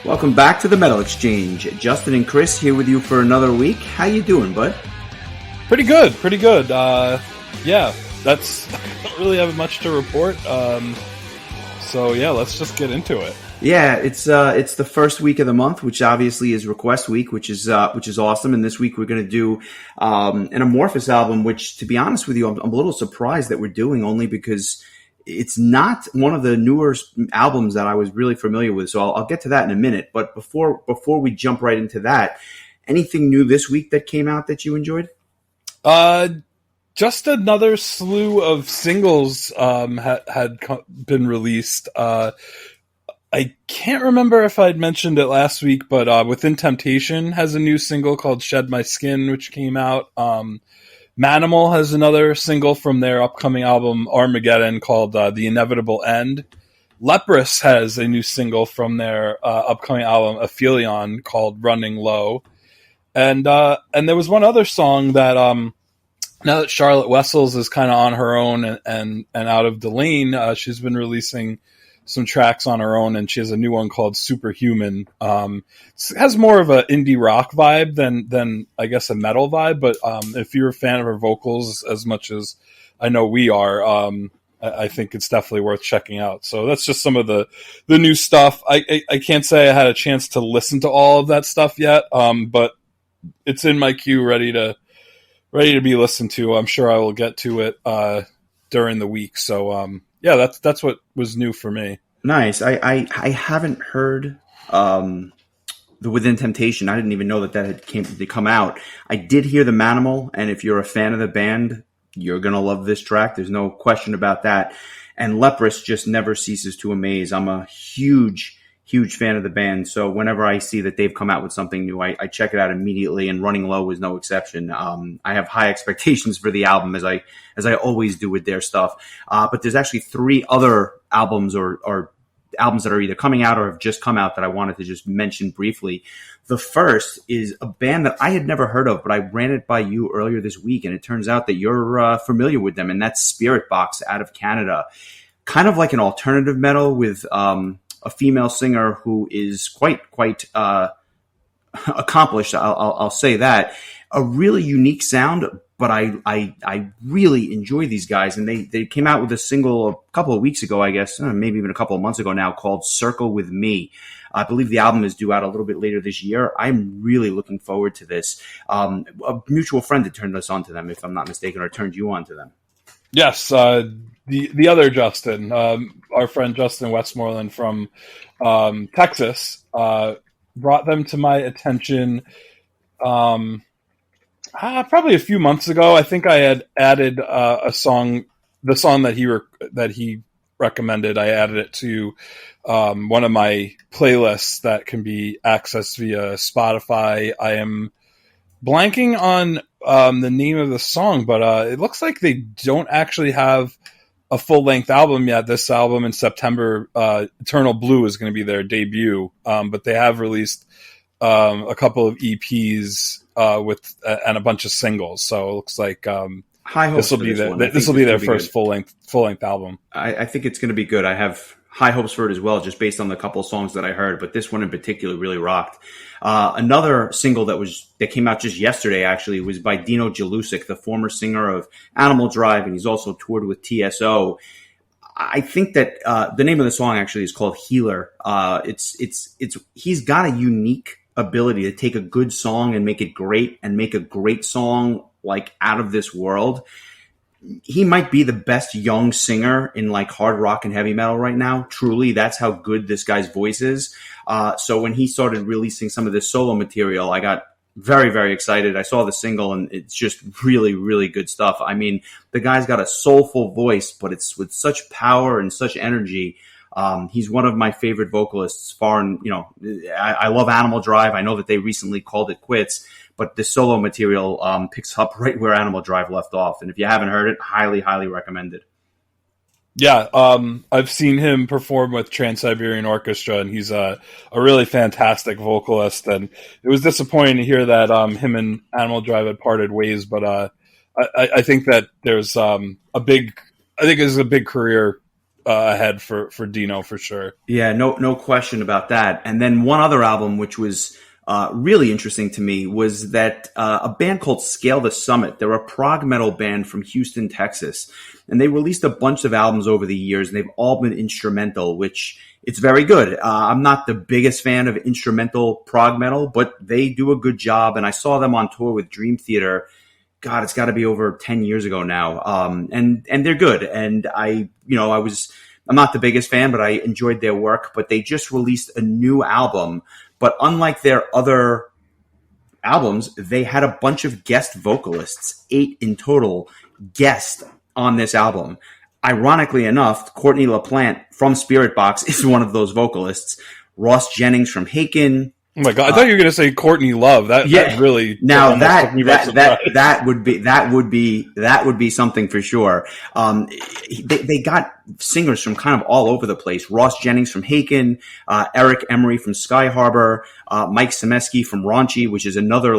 Welcome back to the Metal Exchange. Justin and Chris here with you for another week. How you doing, bud? Pretty good. Yeah, that's I don't really have much to report. So yeah, let's just get into it. Yeah, it's the first week of the month, which obviously is Request Week, which is awesome. And this week we're going to do an Amorphis album, which, to be honest with you, I'm a little surprised that we're doing, only because it's not one of the newer albums that I was really familiar with. So I'll get to that in a minute. But before we jump right into that, anything new this week that came out that you enjoyed? Just another slew of singles had been released. I can't remember if I'd mentioned it last week, but Within Temptation has a new single called Shed My Skin, which came out. Manimal has another single from their upcoming album Armageddon called The Inevitable End. Leprous has a new single from their upcoming album Aphelion called Running Low. And there was one other song that now that Charlotte Wessels is kind of on her own and out of Delane, she's been releasing some tracks on her own, and she has a new one called Superhuman. It has more of an indie rock vibe than I guess a metal vibe, but if you're a fan of her vocals as much as I know we are, I think it's definitely worth checking out. So that's just some of the new stuff. I can't say I had a chance to listen to all of that stuff yet, but it's in my queue, ready to be listened to. I'm sure I will get to it during the week. So yeah, that's what was new for me. Nice. I haven't heard the Within Temptation. I didn't even know that had come out. I did hear the Manimal, and if you're a fan of the band, you're gonna love this track. There's no question about that. And Leprous just never ceases to amaze. I'm a huge fan of the band, so whenever I see that they've come out with something new, I check it out immediately, and Running Low is no exception. I have high expectations for the album, as I always do with their stuff. But there's actually 3 other albums or albums that are either coming out or have just come out that I wanted to just mention briefly. The first is a band that I had never heard of, but I ran it by you earlier this week, and it turns out that you're familiar with them, and that's Spirit Box out of Canada. Kind of like an alternative metal with a female singer who is quite accomplished. I'll say that. A really unique sound, but I really enjoy these guys. And they came out with a single a couple of weeks ago, I guess, maybe even a couple of months ago now, called Circle With Me. I believe the album is due out a little bit later this year. I'm really looking forward to this. A mutual friend had turned us on to them, if I'm not mistaken, or turned you on to them. Yes, the other Justin, our friend Justin Westmoreland from Texas, brought them to my attention probably a few months ago. I think I had added the song that he recommended. I added it to one of my playlists that can be accessed via Spotify. I am blanking on the name of the song, but it looks like they don't actually have a full-length album yet. This album in September, Eternal Blue, is going to be their debut, but they have released a couple of EPs and a bunch of singles. So it looks like this will be their first full-length album. I think it's going to be good. I have high hopes for it as well, just based on the couple of songs that I heard, but this one in particular really rocked. Another single that came out just yesterday, actually, was by Dino Jalusic, the former singer of Animal Drive, and he's also toured with TSO. I think that the name of the song actually is called Healer. He's got a unique ability to take a good song and make it great, and make a great song like out of this world. He might be the best young singer in like hard rock and heavy metal right now. Truly, that's how good this guy's voice is. So when he started releasing some of this solo material, I got very, very excited. I saw the single, and it's just really, really good stuff. I mean, the guy's got a soulful voice, but it's with such power and such energy. He's one of my favorite vocalists. I love Animal Drive. I know that they recently called it quits, but the solo material picks up right where Animal Drive left off. And if you haven't heard it, highly, highly recommend it. Yeah, I've seen him perform with Trans-Siberian Orchestra, and he's a really fantastic vocalist. And it was disappointing to hear that him and Animal Drive had parted ways, but I think that there's a big career ahead for Dino for sure. Yeah, no question about that. And then one other album, which was really interesting to me, was that a band called Scale the Summit. They're a prog metal band from Houston, Texas, and they released a bunch of albums over the years, and they've all been instrumental, which it's very good. I'm not the biggest fan of instrumental prog metal, but they do a good job. And I saw them on tour with Dream Theater. God, it's got to be over 10 years ago now. And they're good. And I'm not the biggest fan, but I enjoyed their work. But they just released a new album. But unlike their other albums, they had a bunch of guest vocalists, 8 in total, guest on this album. Ironically enough, Courtney LaPlante from Spirit Box is one of those vocalists. Ross Jennings from Haken. Oh my God! I thought you were going to say Courtney Love. That really now that would be something for sure. They got singers from kind of all over the place. Ross Jennings from Haken, Eric Emery from Sky Harbor, Mike Semeski from Raunchy, which is another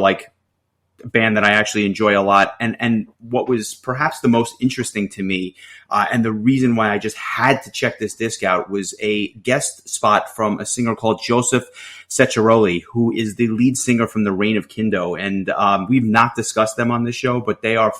band that I actually enjoy a lot. And what was perhaps the most interesting to me, and the reason why I just had to check this disc out, was a guest spot from a singer called Joseph Ceccaroli, who is the lead singer from The Reign of Kindo. And we've not discussed them on this show, but they are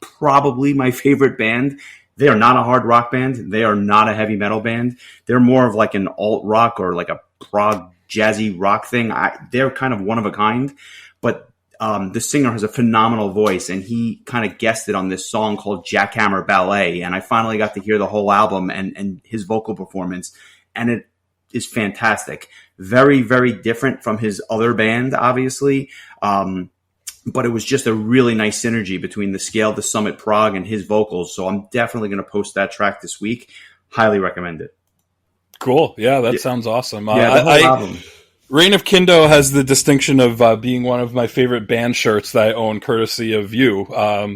probably my favorite band. They are not a hard rock band. They are not a heavy metal band. They're more of like an alt rock or like a prog jazzy rock thing. They're kind of one of a kind, but the singer has a phenomenal voice, and he kind of guested on this song called Jackhammer Ballet. And I finally got to hear the whole album and his vocal performance, and it is fantastic. Very, very different from his other band, obviously. But it was just a really nice synergy between the Scale, the Summit prog, and his vocals. So I'm definitely going to post that track this week. Highly recommend it. Cool. Yeah, that sounds awesome. The whole album. Reign of Kindo has the distinction of being one of my favorite band shirts that I own, courtesy of you.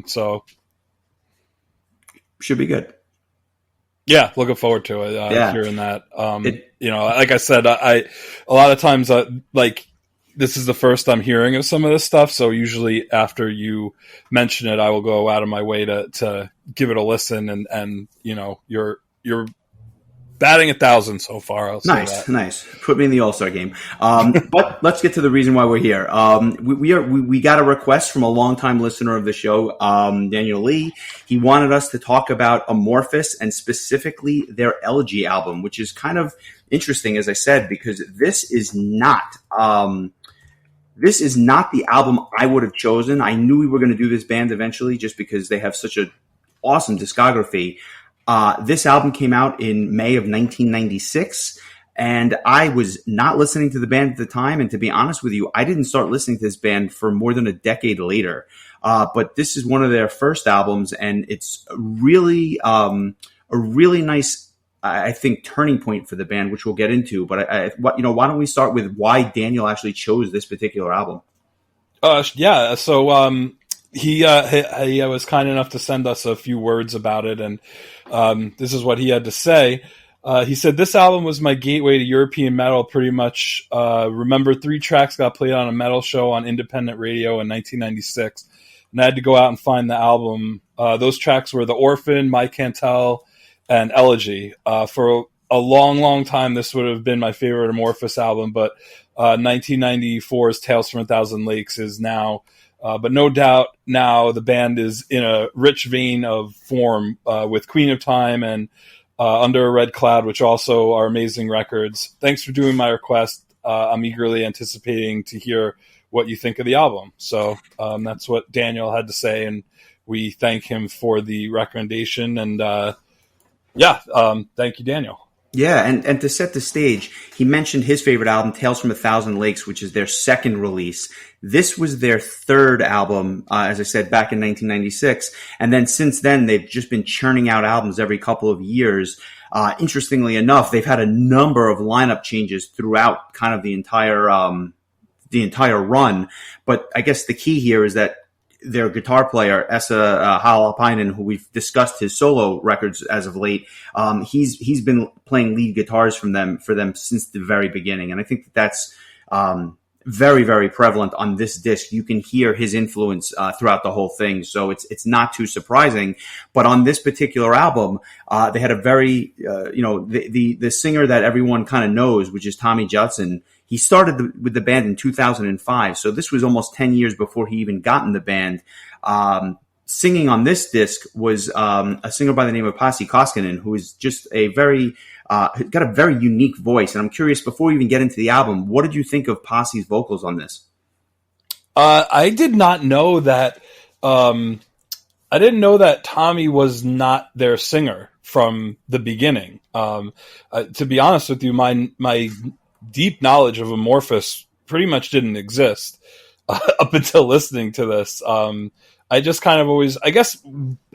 So should be good. Yeah, looking forward to it. Hearing that. Like I said, I a lot of times this is the first I'm hearing of some of this stuff. So usually after you mention it, I will go out of my way to give it a listen. And you're batting 1,000 so far. I'll say that. Nice. Put me in the All-Star game. But let's get to the reason why we're here. We got a request from a longtime listener of the show, Daniel Lee. He wanted us to talk about Amorphis and specifically their Elegy album, which is kind of interesting, as I said, because this is not the album I would have chosen. I knew we were going to do this band eventually, just because they have such an awesome discography. This album came out in May of 1996, and I was not listening to the band at the time. And to be honest with you, I didn't start listening to this band for more than a decade later. But this is one of their first albums, and it's really a really nice, I think, turning point for the band, which we'll get into. But why don't we start with why Daniel actually chose this particular album? So he was kind enough to send us a few words about it, and this is what he had to say. He said, "This album was my gateway to European metal, pretty much. Remember 3 tracks got played on a metal show on independent radio in 1996, and I had to go out and find the album. Those tracks were The Orphan, My Cantel, and Elegy. For a long, long time, this would have been my favorite Amorphis album, but 1994's Tales from a Thousand Lakes is now... but no doubt now the band is in a rich vein of form with Queen of Time and Under a Red Cloud, which also are amazing records. Thanks for doing my request. I'm eagerly anticipating to hear what you think of the album." So that's what Daniel had to say, and we thank him for the recommendation. And thank you, Daniel. Yeah, and to set the stage, he mentioned his favorite album, Tales from a Thousand Lakes, which is their second release. This was their third album, as I said, back in 1996. And then since then, they've just been churning out albums every couple of years. Interestingly enough, they've had a number of lineup changes throughout kind of the entire run. But I guess the key here is that their guitar player, Esa Halapainen, who we've discussed his solo records as of late, he's been playing lead guitars for them since the very beginning. And I think that's very, very prevalent on this disc. You can hear his influence throughout the whole thing, so it's not too surprising. But on this particular album, they had a very the singer that everyone kind of knows, which is Tommy Judson. He started with the band in 2005, so this was almost 10 years before he even got in the band. Singing on this disc was a singer by the name of Pasi Koskinen, who is just got a very unique voice. And I'm curious, before we even get into the album, what did you think of Pasi's vocals on this? I did not know that. I didn't know that Tommy was not their singer from the beginning. To be honest with you, my deep knowledge of Amorphis pretty much didn't exist up until listening to this. I just kind of always, I guess,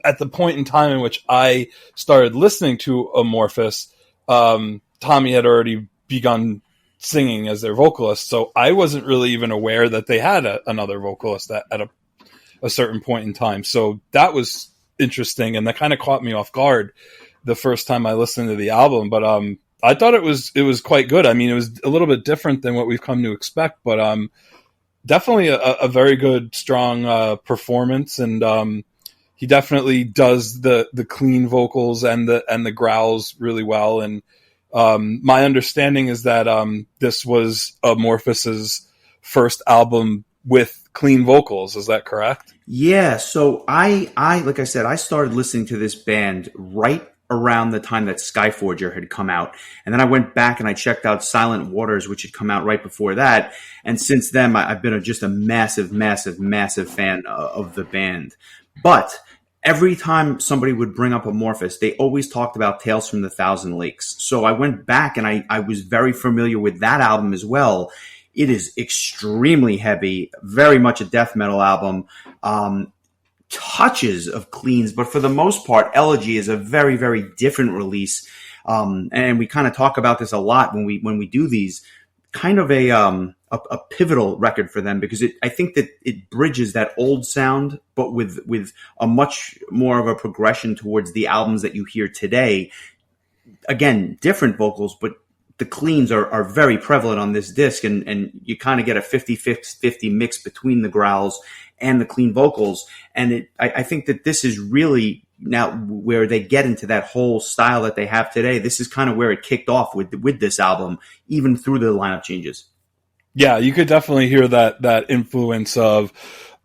at the point in time in which I started listening to Amorphis, Tommy had already begun singing as their vocalist, so I wasn't really even aware that they had another vocalist at a certain point in time. So that was interesting, and that kind of caught me off guard the first time I listened to the album. But I thought it was quite good. I mean, it was a little bit different than what we've come to expect, but definitely a very good, strong performance, and he definitely does the clean vocals and the growls really well. And my understanding is that this was Amorphis's first album with clean vocals. Is that correct? Yeah. So I like I said, I started listening to this band right around the time that Skyforger had come out. And then I went back and I checked out Silent Waters, which had come out right before that. And since then, I've been just a massive, massive, massive fan of the band. But every time somebody would bring up Amorphis, they always talked about Tales from the Thousand Lakes. So I went back and I was very familiar with that album as well. It is extremely heavy, very much a death metal album. Touches of cleans, but for the most part, Elegy is a very, very different release. And we kind of talk about this a lot when we do these. Kind of a pivotal record for them, because I think that it bridges that old sound, but with a much more of a progression towards the albums that you hear today. Again, different vocals, but the cleans are very prevalent on this disc, and you kind of get a 50-50 mix between the growls and the clean vocals. And I think that this is really now where they get into that whole style that they have today. This is kind of where it kicked off with this album, even through the lineup changes. Yeah, you could definitely hear that influence of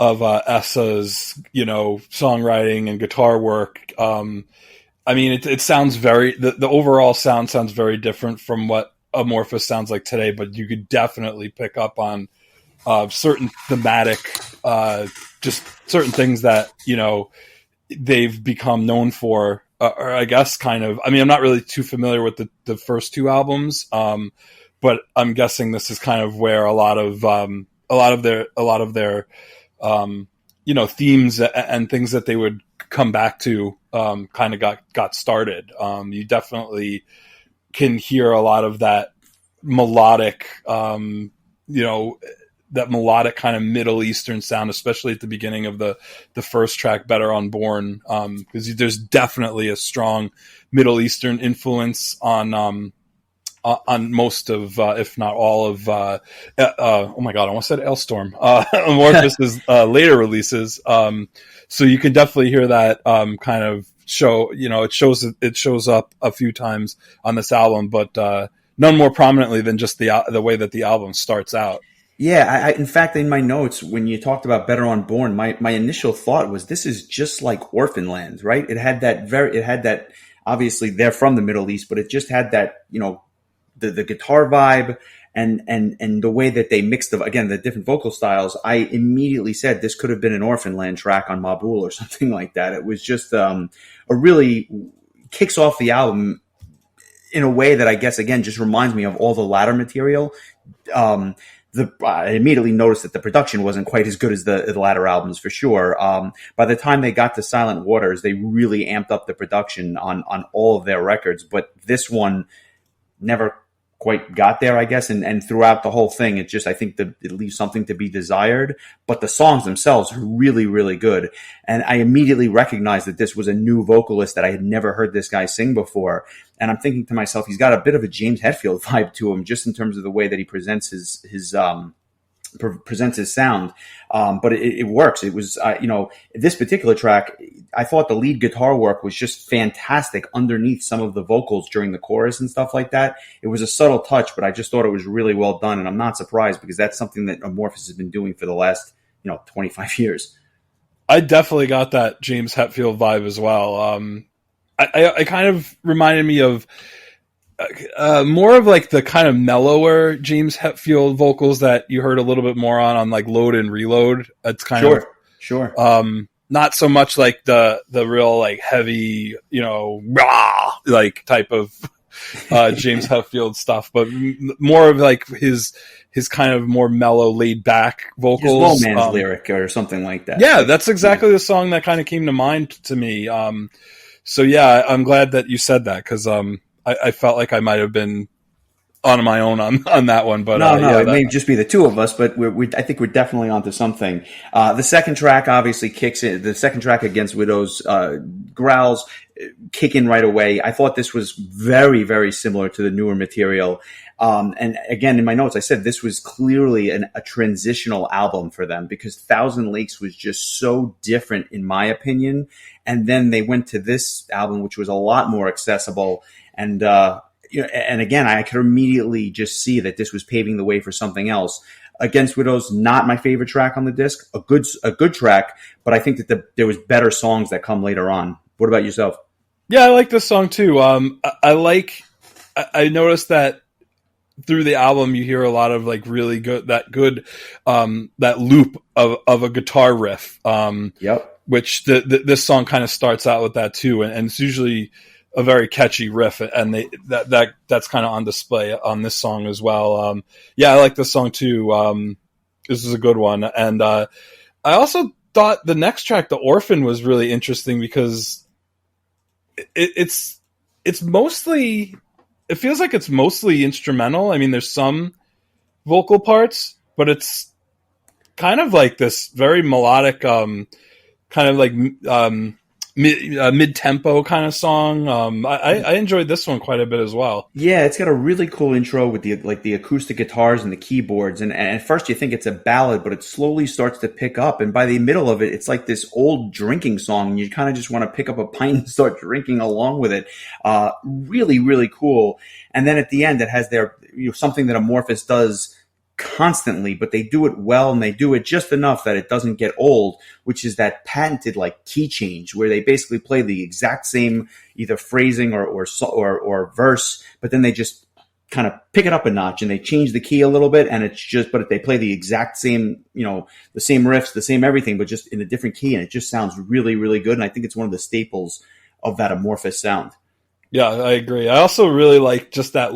Essa's, songwriting and guitar work. I mean, it sounds the overall sound sounds very different from what Amorphis sounds like today, but you could definitely pick up on certain thematic, just certain things that, they've become known for, or I guess kind of, I mean, I'm not really too familiar with the first two albums, but I'm guessing this is kind of where a lot of their themes and things that they would come back to, kind of got started. You definitely can hear a lot of that melodic, that melodic kind of Middle Eastern sound, especially at the beginning of the first track, Better Unborn, because there's definitely a strong Middle Eastern influence on most of, if not all of, oh my God, I almost said Elstorm, Amorphis's later releases. So you can definitely hear that kind of show, it shows up a few times on this album, but none more prominently than just the way that the album starts out. Yeah, in fact, in my notes, when you talked about Better Unborn, my initial thought was this is just like Orphan Land, right? It had that, obviously they're from the Middle East, but it just had that, the guitar vibe and the way that they mixed the different vocal styles. I immediately said this could have been an Orphan Land track on Mabul or something like that. It was just a really kicks off the album in a way that I guess, again, just reminds me of all the latter material. I immediately noticed that the production wasn't quite as good as the latter albums, for sure. By the time they got to Silent Waters, they really amped up the production on all of their records. But this one never quite got there, I guess. And throughout the whole thing, I think that it leaves something to be desired. But the songs themselves are really, really good. And I immediately recognized that this was a new vocalist that I had never heard this guy sing before. And I'm thinking to myself, he's got a bit of a James Hetfield vibe to him, just in terms of the way that he presents his presents his sound. But it works. It was, this particular track, I thought the lead guitar work was just fantastic underneath some of the vocals during the chorus and stuff like that. It was a subtle touch, but I just thought it was really well done. And I'm not surprised because that's something that Amorphis has been doing for the last, 25 years. I definitely got that James Hetfield vibe as well. I kind of reminded me of more of like the kind of mellower James Hetfield vocals that you heard a little bit more on like Load and Reload. It's kind of sure. Not so much like the real like heavy, rah, like type of James Hetfield stuff, but more of like his kind of more mellow, laid back vocals. Low Man's Lyric or something like that. Yeah, that's exactly the song that kind of came to mind to me. So yeah, I'm glad that you said that because I felt like I might have been on my own on that one, but it may just be the two of us, but I think we're definitely onto something. The second track obviously kicks in. The second track, Against Widows, growls kick in right away. I thought this was very, very similar to the newer material. And again, in my notes, I said this was clearly a transitional album for them because Thousand Lakes was just so different, in my opinion. And then they went to this album, which was a lot more accessible. And again, I could immediately just see that this was paving the way for something else. Against Widows, not my favorite track on the disc. A good track, but I think that there was better songs that come later on. What about yourself? Yeah, I like this song too. I noticed that through the album, you hear a lot of like really good that loop of a guitar riff. Yep. Which this song kind of starts out with that too, and it's usually a very catchy riff, and that's kind of on display on this song as well. I like this song too. This is a good one, and I also thought the next track, "The Orphan," was really interesting because it's mostly. It feels like it's mostly instrumental. I mean, there's some vocal parts, but it's kind of like this very melodic, kind of like mid-tempo kind of song. I enjoyed this one quite a bit as well. Yeah, it's got a really cool intro with the acoustic guitars and the keyboards. And at first you think it's a ballad, but it slowly starts to pick up. And by the middle of it, it's like this old drinking song. And you kind of just want to pick up a pint and start drinking along with it. Really, really cool. And then at the end, it has something that Amorphis does constantly, but they do it well and they do it just enough that it doesn't get old, which is that patented like key change where they basically play the exact same either phrasing or verse, but then they just kind of pick it up a notch and they change the key a little bit, and but they play the exact same, the same riffs, the same everything, but just in a different key, and it just sounds really, really good. And I think it's one of the staples of that Amorphis sound. Yeah, I agree. I also really like just that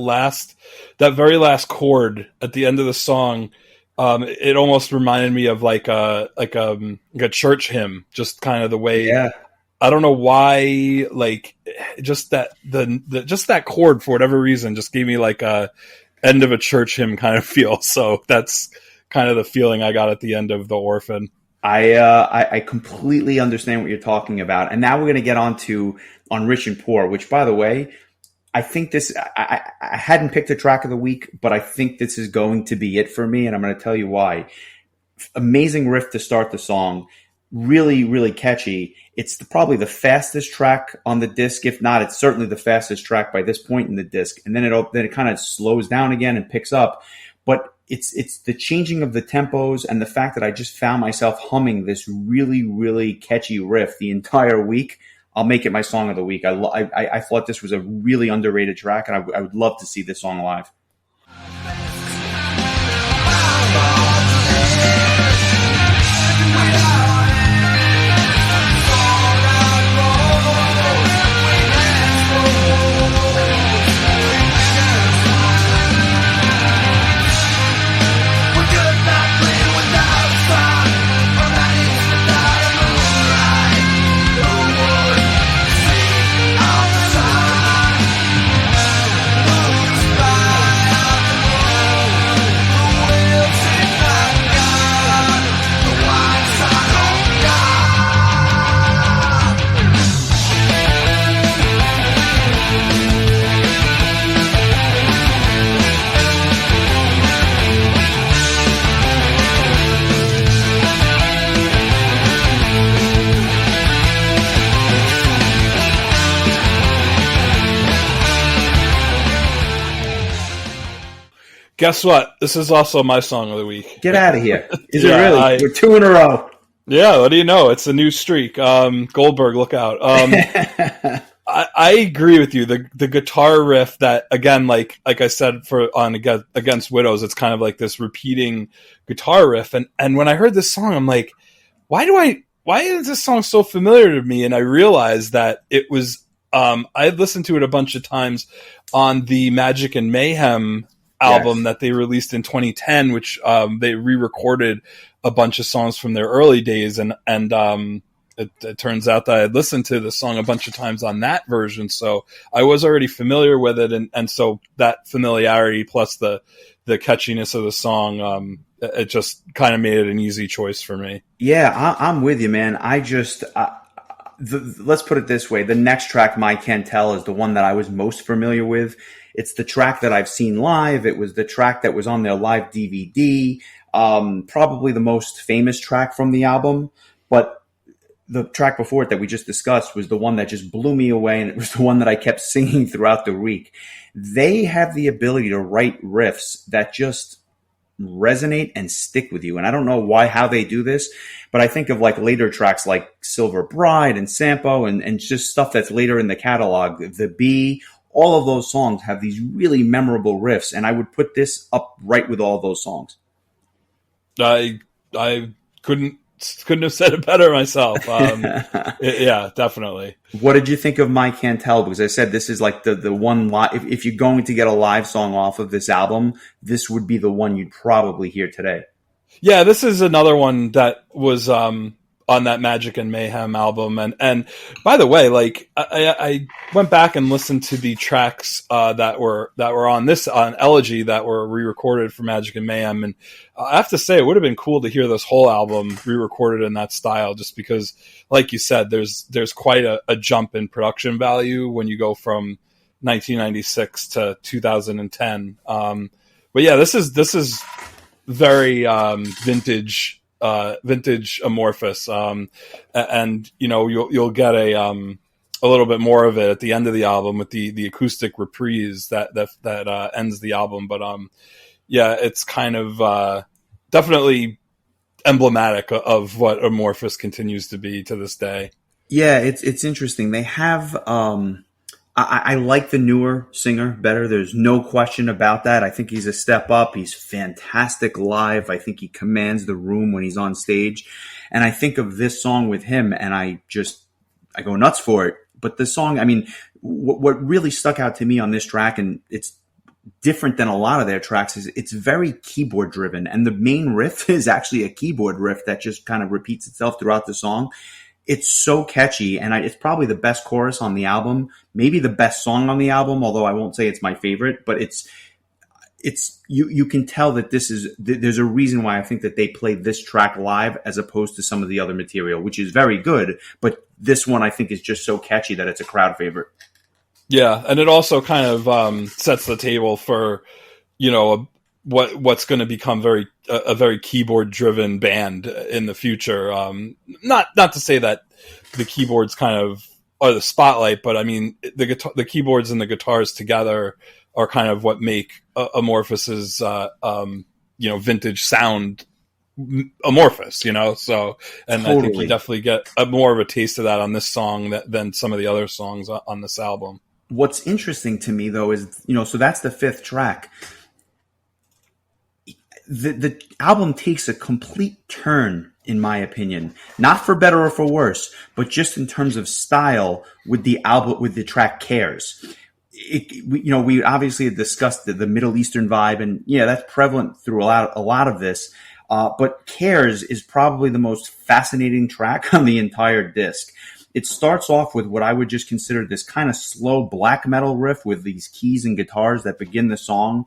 very last chord at the end of the song. It almost reminded me of like a church hymn, just kind of the way. Yeah. I don't know why, like just that just that chord for whatever reason just gave me like a end of a church hymn kind of feel. So that's kind of the feeling I got at the end of The Orphan. I completely understand what you're talking about. And now we're going to get on Rich and Poor, which, by the way, I think I hadn't picked a track of the week, but I think this is going to be it for me. And I'm going to tell you why. Amazing riff to start the song. Really, really catchy. It's probably the fastest track on the disc. If not, it's certainly the fastest track by this point in the disc. And then it kind of slows down again and picks up. But it's the changing of the tempos and the fact that I just found myself humming this really, really catchy riff the entire week. I'll make it my song of the week. I thought this was a really underrated track, and I would love to see this song live. Guess what? This is also my song of the week. Get out of here. Is Yeah, it really? We're 2 in a row. Yeah, what do you know? It's a new streak. Goldberg, look out. I agree with you. The guitar riff that, again, like I said, against Widows, it's kind of like this repeating guitar riff. And when I heard this song, I'm like, why is this song so familiar to me? And I realized that it was, I had listened to it a bunch of times on the Magic and Mayhem album that they released in 2010, which they re-recorded a bunch of songs from their early days, and it turns out that I had listened to the song a bunch of times on that version, so I was already familiar with it, and so that familiarity plus the catchiness of the song, it just kind of made it an easy choice for me. Yeah, I'm with you, man. Let's put it this way. The next track, My Can't Tell, is the one that I was most familiar with. It's the track that I've seen live. It was the track that was on their live DVD. Probably the most famous track from the album. But the track before it that we just discussed was the one that just blew me away, and it was the one that I kept singing throughout the week. They have the ability to write riffs that just resonate and stick with you. And I don't know how they do this, but I think of like later tracks like Silver Bride and Sampo and just stuff that's later in the catalog. The Bee, all of those songs have these really memorable riffs, and I would put this up right with all those songs. I couldn't have said it better myself. Yeah, definitely. What did you think of My Can't Tell? Because I said this is like the one live. If you're going to get a live song off of this album, this would be the one you'd probably hear today. Yeah, this is another one that was on that Magic and Mayhem album, and by the way, like I went back and listened to the tracks that were on Elegy that were re-recorded for Magic and Mayhem, and I have to say it would have been cool to hear this whole album re-recorded in that style, just because, like you said, there's quite a jump in production value when you go from 1996 to 2010. But yeah, this is very vintage Amorphis, and you know you'll get a little bit more of it at the end of the album with the acoustic reprise that ends the album. But yeah, it's kind of definitely emblematic of what Amorphis continues to be to this day. Yeah, it's interesting. They have I like the newer singer better. There's no question about that. I think he's a step up. He's fantastic live. I think he commands the room when he's on stage. And I think of this song with him, and I go nuts for it. But the song, I mean, what really stuck out to me on this track, and it's different than a lot of their tracks, is it's very keyboard driven. And the main riff is actually a keyboard riff that just kind of repeats itself throughout the song. It's so catchy, and it's probably the best chorus on the album, maybe the best song on the album, although I won't say it's my favorite, but it's you can tell that there's a reason why I think that they played this track live as opposed to some of the other material, which is very good, but this one I think is just so catchy that it's a crowd favorite. Yeah, and it also kind of sets the table for, you know, what's going to become a very keyboard driven band in the future. Not to say that the keyboards kind of are the spotlight, but I mean the keyboards and the guitars together are kind of what make Amorphis's vintage sound Amorphis, you know. So, and totally. I think you definitely get more of a taste of that on this song than some of the other songs on this album. What's interesting to me though is, you know, so that's the fifth track. The album takes a complete turn, in my opinion, not for better or for worse, but just in terms of style with the album, with the track Cares. We obviously had discussed the Middle Eastern vibe, and yeah, that's prevalent through a lot of this. But Cares is probably the most fascinating track on the entire disc. It starts off with what I would just consider this kind of slow black metal riff with these keys and guitars that begin the song.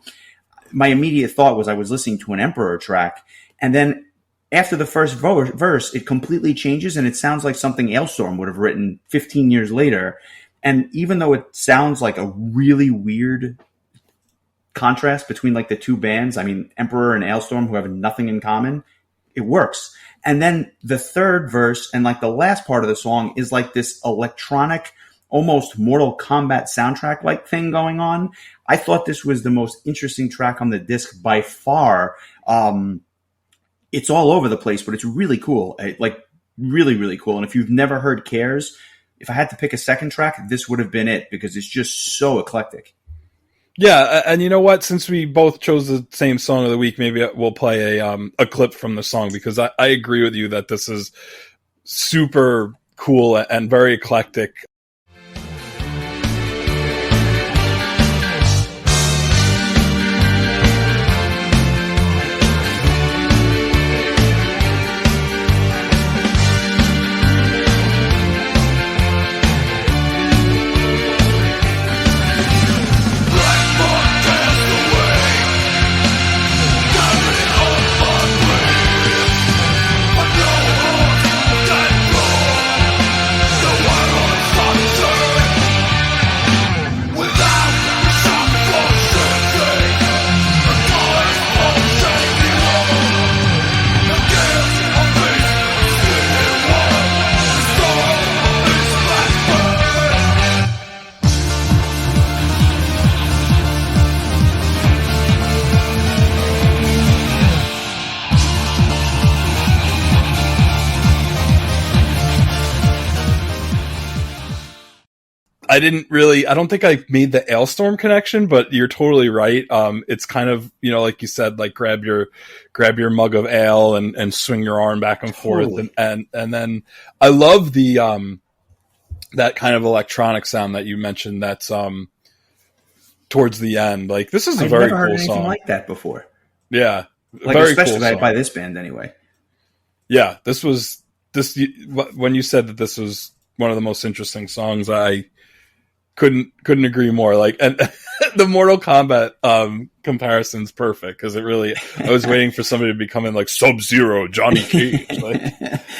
My immediate thought was I was listening to an Emperor track, and then after the first verse, it completely changes, and it sounds like something Ailstorm would have written 15 years later. And even though it sounds like a really weird contrast between like the two bands, I mean, Emperor and Ailstorm, who have nothing in common, it works. And then the third verse and like the last part of the song is like this electronic almost Mortal Kombat soundtrack like thing going on. I thought this was the most interesting track on the disc by far. It's all over the place, but it's really cool. Like really, really cool. And if you've never heard Cares, if I had to pick a second track, this would have been it because it's just so eclectic. Yeah, and you know what? Since we both chose the same song of the week, maybe we'll play a clip from the song because I agree with you that this is super cool and very eclectic. I don't think I made the Ailstorm connection, but you're totally right. It's kind of, like you said, like grab your mug of ale and swing your arm back and forth. And then I love the, that kind of electronic sound that you mentioned that's, towards the end. Like this is a very cool song. I've never heard anything like that before. Yeah. Like very especially cool by this band anyway. Yeah. When you said that this was one of the most interesting songs, I couldn't agree more. Like, and the Mortal Kombat comparison's perfect because I was waiting for somebody to be coming like Sub-Zero, Johnny Cage. Like,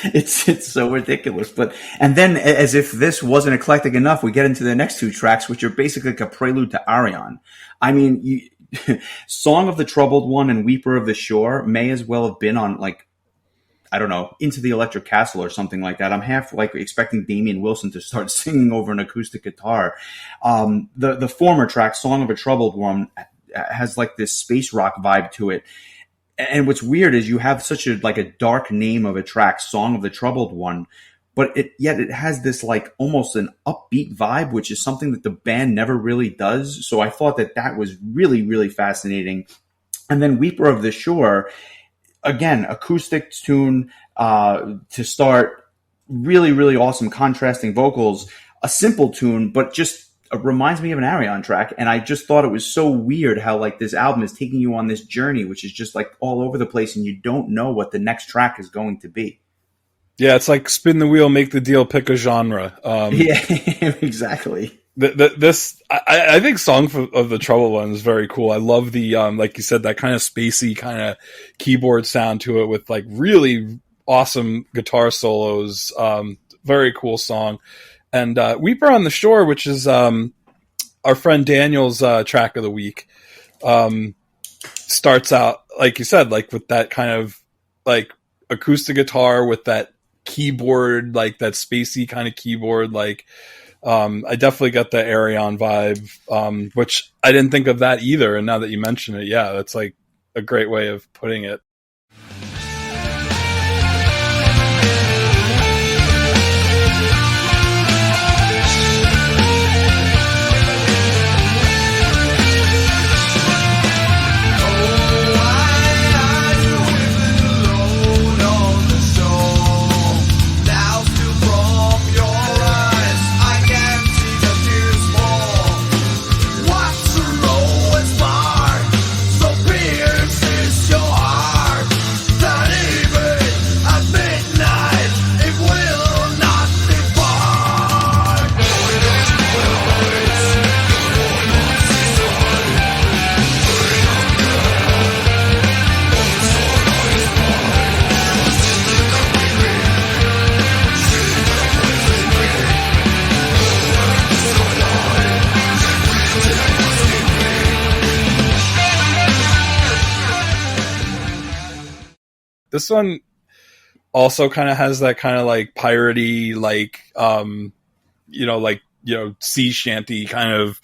it's so ridiculous. And then as if this wasn't eclectic enough, we get into the next two tracks, which are basically like a prelude to Arion. I mean, Song of the Troubled One and Weeper of the Shore may as well have been on like, I don't know, Into the Electric Castle or something like that. I'm half like expecting Damian Wilson to start singing over an acoustic guitar. The former track, Song of a Troubled One, has like this space rock vibe to it. And what's weird is you have such a dark name of a track, Song of the Troubled One, but yet it has this like almost an upbeat vibe, which is something that the band never really does. So I thought that was really, really fascinating. And then Weeper of the Shore, again, acoustic tune to start, really, really awesome contrasting vocals, a simple tune, but just reminds me of an Arion track. And I just thought it was so weird how like this album is taking you on this journey, which is just like all over the place and you don't know what the next track is going to be. Yeah, it's like spin the wheel, make the deal, pick a genre. Yeah, exactly. I think Song of the Troubled One is very cool. I love the like you said, that kind of spacey kind of keyboard sound to it with like really awesome guitar solos. Very cool song. And Weeper on the Shore, which is our friend Daniel's track of the week, starts out like you said, like with that kind of like acoustic guitar with that keyboard, like that spacey kind of keyboard, like. I definitely got the Arion vibe, which I didn't think of that either. And now that you mention it, yeah, that's like a great way of putting it. This one also kind of has that kind of like piratey, like, like sea shanty kind of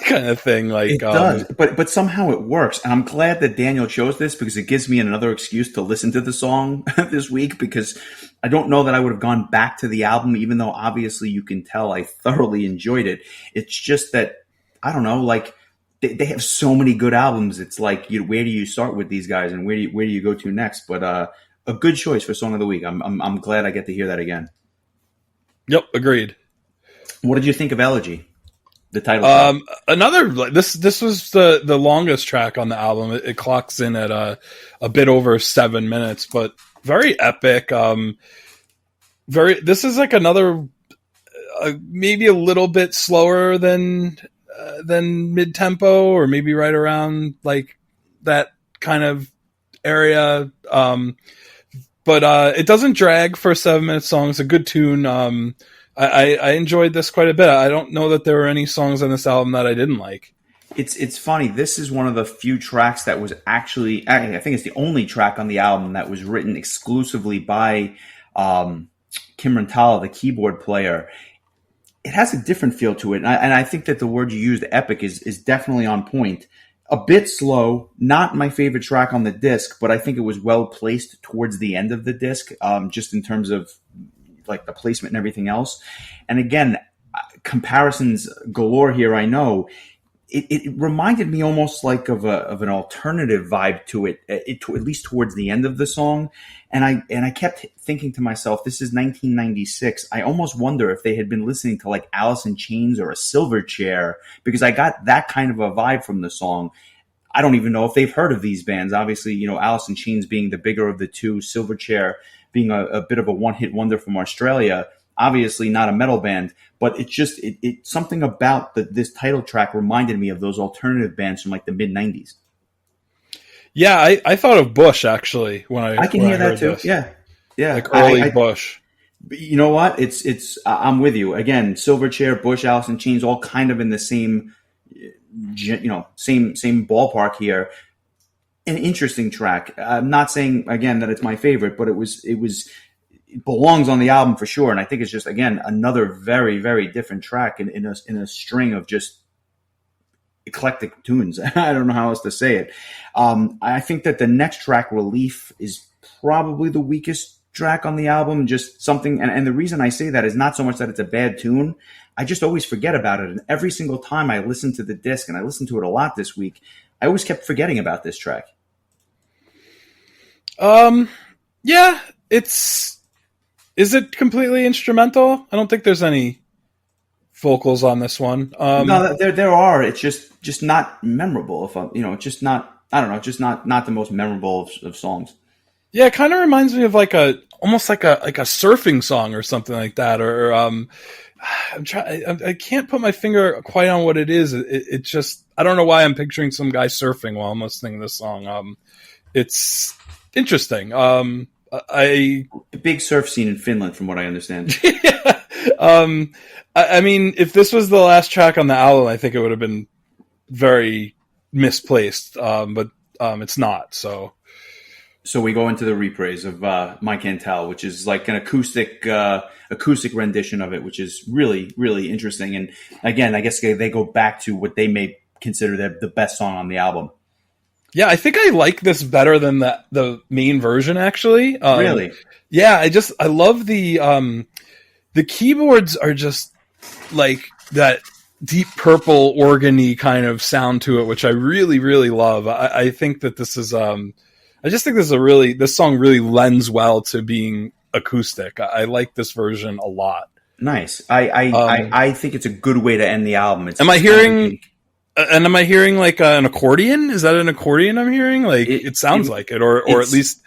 kind of thing. Like it does, but somehow it works, and I'm glad that Daniel chose this because it gives me another excuse to listen to the song this week, because I don't know that I would have gone back to the album, even though obviously you can tell I thoroughly enjoyed it. It's just that I don't know, like they have so many good albums. It's like, where do you start with these guys, and where do you go to next? But a good choice for Song of the Week. I'm glad I get to hear that again. Yep, agreed. What did you think of Elegy? The title track? Another this was the longest track on the album. It clocks in at a bit over 7 minutes, but very epic. This is like another maybe a little bit slower than mid tempo, or maybe right around like that kind of area. But it doesn't drag for a 7-minute song. It's a good tune. I enjoyed this quite a bit. I don't know that there were any songs on this album that I didn't like. It's funny. This is one of the few tracks that was actually, I think it's the only track on the album that was written exclusively by Kim Rentala, the keyboard player. It has a different feel to it. And I think that the word you used, epic, is definitely on point. A bit slow, not my favorite track on the disc, but I think it was well placed towards the end of the disc, just in terms of like the placement and everything else. And again, comparisons galore here. I know it reminded me almost like of an alternative vibe to it, at least towards the end of the song. And I kept thinking to myself, this is 1996. I almost wonder if they had been listening to like Alice in Chains or a Silverchair, because I got that kind of a vibe from the song. I don't even know if they've heard of these bands. Obviously, Alice in Chains being the bigger of the two, Silverchair being a bit of a one-hit wonder from Australia. Obviously not a metal band, but it's something about this title track reminded me of those alternative bands from like the mid 90s. Yeah, I thought of Bush actually when I can hear that too. This. Yeah, like early Bush. You know what? It's I'm with you again. Silverchair, Bush, Alice in Chains, all kind of in the same same ballpark here. An interesting track. I'm not saying again that it's my favorite, but it belongs on the album for sure. And I think it's just, again, another very, very different track in a string of just eclectic tunes. I don't know how else to say it. I think that the next track, Relief, is probably the weakest track on the album. Just something, and the reason I say that is not so much that it's a bad tune. I just always forget about it. And every single time I listen to the disc, and I listened to it a lot this week, I always kept forgetting about this track. Yeah, is it completely instrumental? I don't think there's any vocals on this one. No, there are. It's just not memorable. If just not. I don't know. Just not the most memorable of songs. Yeah, it kind of reminds me of almost like a surfing song or something like that. Or I can't put my finger quite on what it is. It just, I don't know why I'm picturing some guy surfing while I'm listening to this song. It's interesting. A big surf scene in Finland, from what I understand. Yeah. I mean, if this was the last track on the album, I think it would have been very misplaced. But it's not. So we go into the reprise of My Can't Tell, which is like an acoustic rendition of it, which is really, really interesting. And again, I guess they go back to what they may consider the best song on the album. Yeah, I think I like this better than the main version, actually. Really? Yeah, I love the keyboards are just like that deep purple organ-y kind of sound to it, which I really, really love. I think that this is I just think this song really lends well to being acoustic. I like this version a lot. Nice. I think it's a good way to end the album. Am I hearing like an accordion? Is that an accordion I'm hearing? Like it sounds like it, or at least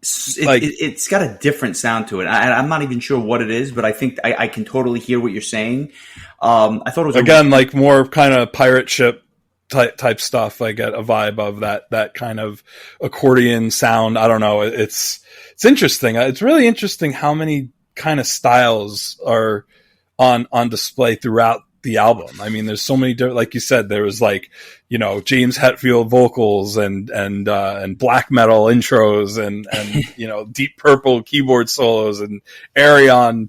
it's got a different sound to it. I'm not even sure what it is, but I think I can totally hear what you're saying. I thought it was like more kind of pirate ship type stuff. I get a vibe of that kind of accordion sound. I don't know. It's interesting. It's really interesting how many kind of styles are on display throughout the album. I mean, there's so many, like you said, there was like, you know, James Hetfield vocals and black metal intros and, you know, Deep Purple keyboard solos and Arion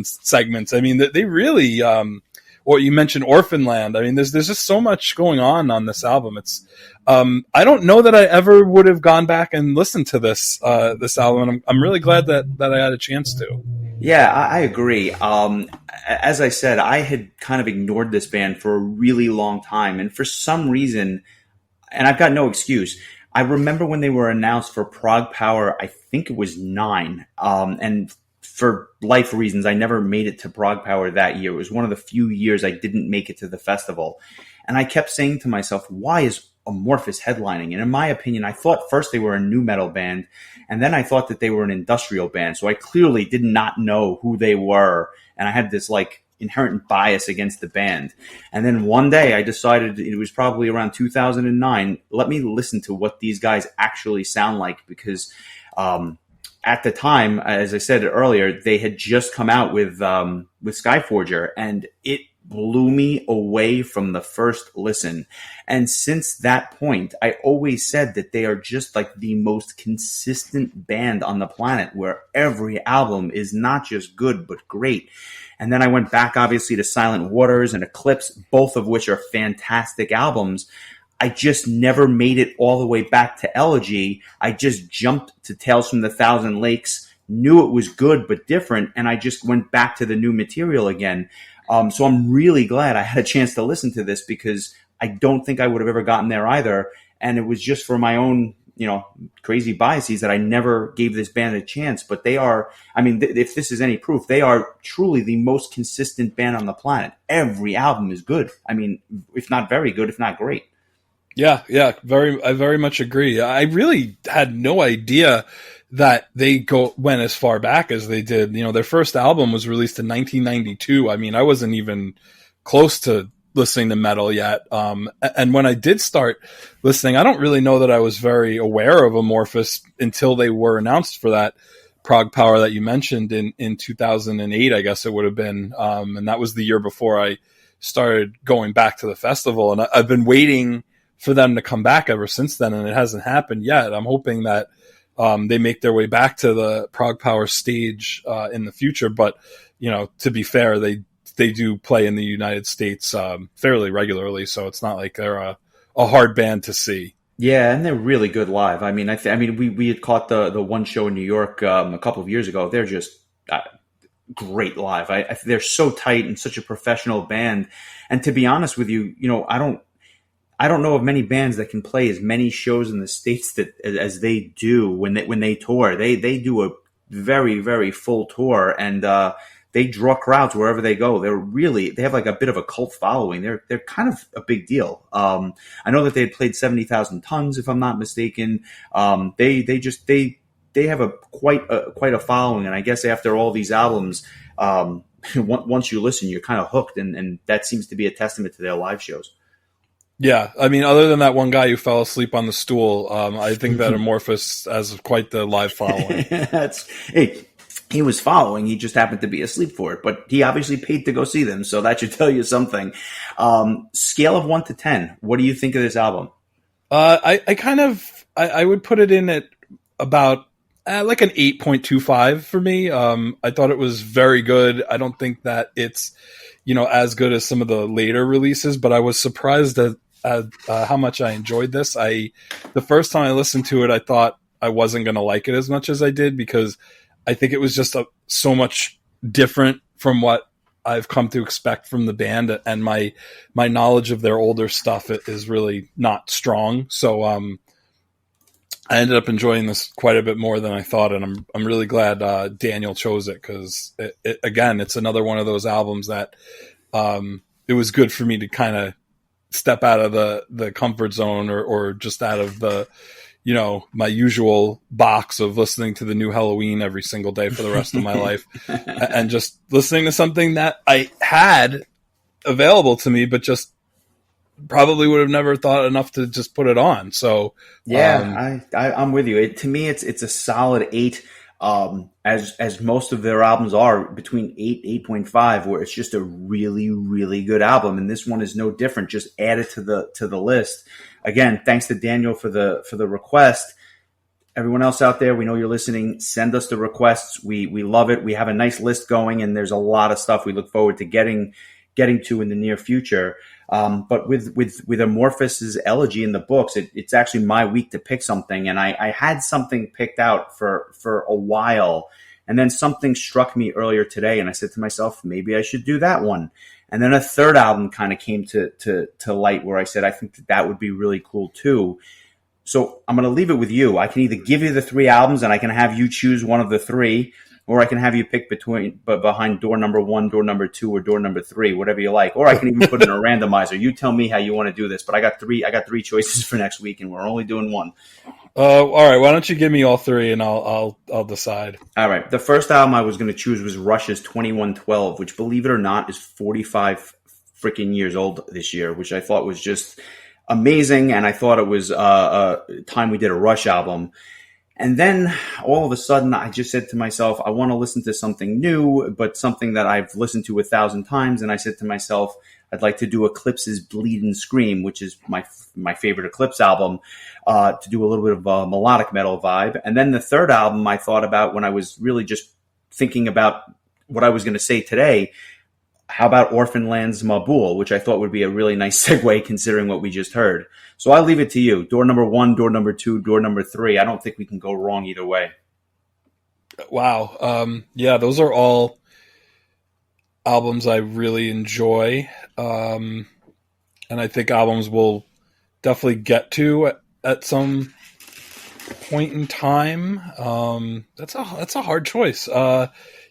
segments. I mean, they really, or you mentioned Orphan Land. I mean, there's just so much going on this album. It's, I don't know that I ever would have gone back and listened to this album. And I'm really glad that I had a chance to. Yeah, I agree. As I said, I had kind of ignored this band for a really long time. And for some reason, and I've got no excuse, I remember when they were announced for Prague Power, I think it was 9. And for life reasons, I never made it to Prague Power that year. It was one of the few years I didn't make it to the festival. And I kept saying to myself, why is Amorphis headlining? And in my opinion, I thought first they were a new metal band, and then I thought that they were an industrial band. So I clearly did not know who they were, and I had this like inherent bias against the band. And then one day I decided, it was probably around 2009, let me listen to what these guys actually sound like, because at the time, as I said earlier, they had just come out with Skyforger, and it blew me away from the first listen. And since that point, I always said that they are just like the most consistent band on the planet, where every album is not just good, but great. And then I went back, obviously, to Silent Waters and Eclipse, both of which are fantastic albums. I just never made it all the way back to Elegy. I just jumped to Tales from the Thousand Lakes, knew it was good but different, and I just went back to the new material again. So I'm really glad I had a chance to listen to this, because I don't think I would have ever gotten there either. And it was just for my own, you know, crazy biases that I never gave this band a chance. But they are, I mean, if this is any proof, they are truly the most consistent band on the planet. Every album is good. I mean, if not very good, if not great. Yeah, I very much agree. I really had no idea that they went as far back as they did. You know, their first album was released in 1992. I mean, I wasn't even close to listening to metal yet. And when I did start listening, I don't really know that I was very aware of Amorphis until they were announced for that Prague Power that you mentioned in 2008, I guess it would have been. And that was the year before I started going back to the festival. And I've been waiting for them to come back ever since then, and it hasn't happened yet. I'm hoping that they make their way back to the Prague Power stage in the future. But, you know, to be fair, they do play in the United States fairly regularly, so it's not like they're a hard band to see. Yeah, and they're really good live. I mean, we had caught the one show in New York a couple of years ago. They're just great live. They're so tight and such a professional band. And to be honest with you, you know, I don't know of many bands that can play as many shows in the States as they do when they tour. They do a very, very full tour, and they draw crowds wherever they go. They have like a bit of a cult following. They're kind of a big deal. I know that they had played 70,000 Tons, if I'm not mistaken. They have quite a following, and I guess after all these albums, once you listen, you're kind of hooked, and that seems to be a testament to their live shows. Yeah, I mean, other than that one guy who fell asleep on the stool, I think that Amorphis has quite the live following. He was following. He just happened to be asleep for it, but he obviously paid to go see them, so that should tell you something. Scale of 1 to 10, what do you think of this album? I would put it in at about like an 8.25 for me. I thought it was very good. I don't think that it's, you know, as good as some of the later releases, but I was surprised at how much I enjoyed this. The first time I listened to it, I thought I wasn't going to like it as much as I did, because I think it was just so much different from what I've come to expect from the band, and my knowledge of their older stuff is really not strong. So I ended up enjoying this quite a bit more than I thought, and I'm really glad Daniel chose it, because again, it's another one of those albums that it was good for me to kind of step out of the comfort zone or just out of the, you know, my usual box of listening to the new Halloween every single day for the rest of my life, and just listening to something that I had available to me, but just probably would have never thought enough to just put it on. So yeah, I'm with you. To me, it's a solid 8. as most of their albums are, between 8.5, where it's just a really, really good album. And this one is no different. Just add it to the list. Again, thanks to Daniel for the request. Everyone else out there, we know you're listening. Send us the requests. We love it. We have a nice list going, and there's a lot of stuff we look forward to getting to in the near future. But with Amorphis' Elegy in the books, it's actually my week to pick something. And I had something picked out for a while. And then something struck me earlier today, and I said to myself, maybe I should do that one. And then a third album kind of came to light where I said, I think that would be really cool too. So I'm going to leave it with you. I can either give you the three albums and I can have you choose one of the three, or I can have you pick behind door number 1, door number 2, or door number 3, whatever you like. Or I can even put in a randomizer. You tell me how you want to do this. But I got three choices for next week, and we're only doing one. All right. Why don't you give me all three, and I'll decide. All right. The first album I was going to choose was Rush's 2112, which, believe it or not, is 45 freaking years old this year, which I thought was just amazing. And I thought it was time we did a Rush album. And then all of a sudden, I just said to myself, I want to listen to something new, but something that I've listened to 1,000 times. And I said to myself, I'd like to do Eclipse's Bleed and Scream, which is my favorite Eclipse album, to do a little bit of a melodic metal vibe. And then the third album I thought about when I was really just thinking about what I was going to say today. How about Orphan Land's Mabul, which I thought would be a really nice segue considering what we just heard. So I'll leave it to you. Door number 1, door number 2, door number 3. I don't think we can go wrong either way. Wow. Yeah, those are all albums I really enjoy. And I think albums we'll definitely get to at some point in time. That's a hard choice. You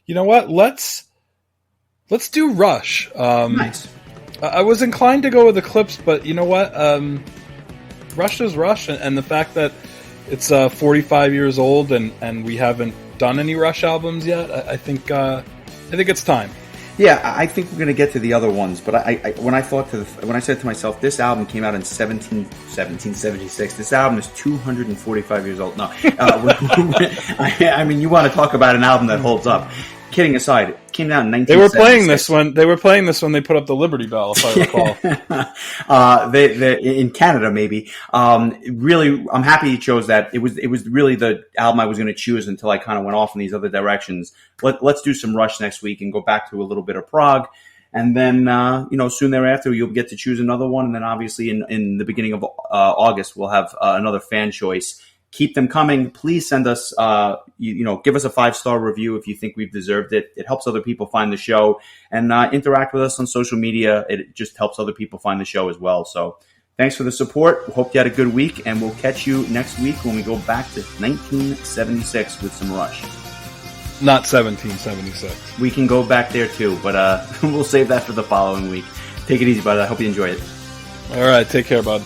know what? Let's do Rush. Nice. I was inclined to go with Eclipse, but you know what? Rush is Rush, and the fact that it's 45 years old and we haven't done any Rush albums yet, I think it's time. Yeah, I think we're going to get to the other ones, but when I said to myself, this album came out in 1776. This album is 245 years old. No, I mean, you want to talk about an album that holds up. Kidding aside, it came out in 1976. They were playing this when they put up the Liberty Bell, if I recall. They in Canada, maybe. Really, I'm happy you chose that. It was really the album I was going to choose until I kind of went off in these other directions. Let's do some Rush next week and go back to a little bit of prog. And then, soon thereafter, you'll get to choose another one. And then obviously in the beginning of August, we'll have another fan choice. Keep them coming. Please send us, give us a 5-star review if you think we've deserved it. It helps other people find the show, and interact with us on social media. It just helps other people find the show as well. So thanks for the support. Hope you had a good week, and we'll catch you next week when we go back to 1976 with some Rush. Not 1776. We can go back there too, but we'll save that for the following week. Take it easy, bud. I hope you enjoy it. All right. Take care, bud.